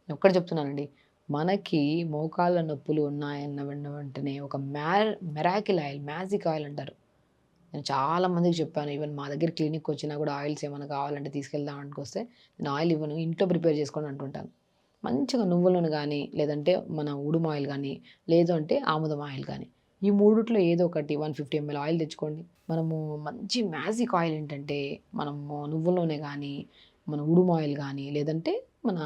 ఒక్కటి చెప్తున్నానండి. మనకి మోకాళ్ళ నొప్పులు ఉన్నాయన్న వెంటనే ఒక మిరాకిల్ ఆయిల్, మ్యాజిక్ ఆయిల్ అంటారు. నేను చాలా మందికి చెప్పాను. ఈవెన్ మా దగ్గర క్లినిక్‌కొచ్చినా గూడా ఆయిల్స్ ఏమన్నా కావాలంటే తీసుకెళ్దాం అనుకొస్తే, నేను ఆయిల్ ఇవ్వను. ఇంట్లో ప్రిపేర్ చేసుకోండి అంటుంటాను. మంచిగా నువ్వుల నూనె గానీ, లేదంటే మన ఉడుమ ఆయిల్ గానీ, లేదు అంటే ఆముదం ఆయిల్ గానీ, ఈ మూడిట్లో ఏదో ఒకటి 150 ఎంఎల్ ఆయిల్ తెచ్చుకోండి. మనము మంచి మ్యాజిక్ ఆయిల్ ఏంటంటే, మనము నువ్వుల నూనె గానీ, మన ఉడుమ ఆయిల్ గానీ, లేదంటే మన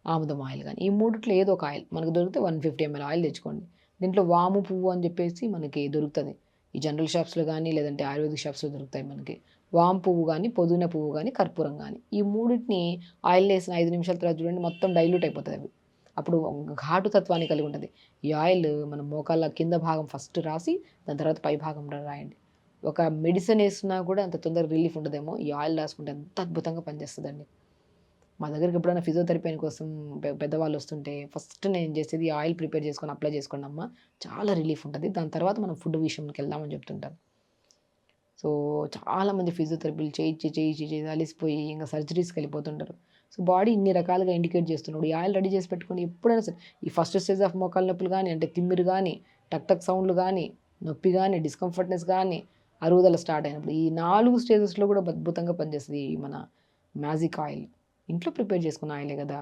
ఆముదం ఆయిల్ గానీ, ఈ మూడిట్లో ఏదో ఒక ఆయిల్ మనకు దొరికితే 150 ఎంఎల్ ఆయిల్ తెచ్చుకోండి. దీంట్లో వాము పువ్వు అని జెప్పేసి మనకి దొరుకుతది. ఈ జనరల్ షాప్స్‌లో గానీ, లేదంటే ఆయుర్వేదిక్ షాప్స్‌లో దొరుకుతాయి మనకి. వాము పువ్వు గానీ, పుదీనా పువ్వు గానీ, కర్పూరం గానీ, ఈ మూడిటిని ఆయిల్‌లో ఏసిన 5 నిమిషాల తర్వాత చూడండి మొత్తం డైల్యూట్ అయిపోతదవి. అప్పుడు ఘాటు తత్వాన్ని కలిగి ఉంటది. ఈ ఆయిల్ మన మోకాళ్ళ కింద భాగం ఫస్ట్ రాసి, దాని తర్వాత పై భాగంలో రాయండి. ఒక మెడిసిన్ ఏస్తున్నా కూడా అంత తొందరగా రిలీఫ్ ఉండదేమో, ఈ ఆయిల్ రాసుకుంటే ఎంత అద్భుతంగా పనిచేస్తదండి. మా దగ్గరికి ఎప్పుడైనా ఫిజియోథెరపీ కోసం పెద్దవాళ్ళొస్తుంటే ఫస్ట్ నేను చేసేది ఈ ఆయిల్ ప్రిపేర్ చేసుకొని అప్లై చేసుకోండమ్మా. చాలా రిలీఫ్ ఉంటది. దాని తర్వాత మనం ఫుడ్ విషయంకెళ్దామని చెప్తుంటాను. సో, చాలామంది ఫిజియోథెరపీలు చేయించి అలిసిపోయి ఇంక సర్జరీస్‌కెళ్ళిపోతుంటారు. సో, బాడీ ఇన్ని రకాలుగా ఇండికేట్ చేస్తున్నప్పుడు ఈ ఆయిల్ రెడీ చేసి పెట్టుకొని ఎప్పుడైనా సరే ఈ ఫస్ట్ స్టేజ్ ఆఫ్ మోకాళ్ళ నొప్పులు గాని, అంటే తిమ్మిరి గాని, టక్ టక్ సౌండ్‌లు గాని, నొప్పి గాని, డిస్కంఫర్ట్‌నెస్ గాని, అరుగుదల స్టార్ట్ అయినప్పుడు ఈ 4 స్టేజెస్‌లో కూడా అద్భుతంగా పనిచేస్తది ఈ మన మ్యాజిక్ ఆయిల్. ఇంట్లో ప్రిపేర్ చేసుకున్న ఆయిలే గదా!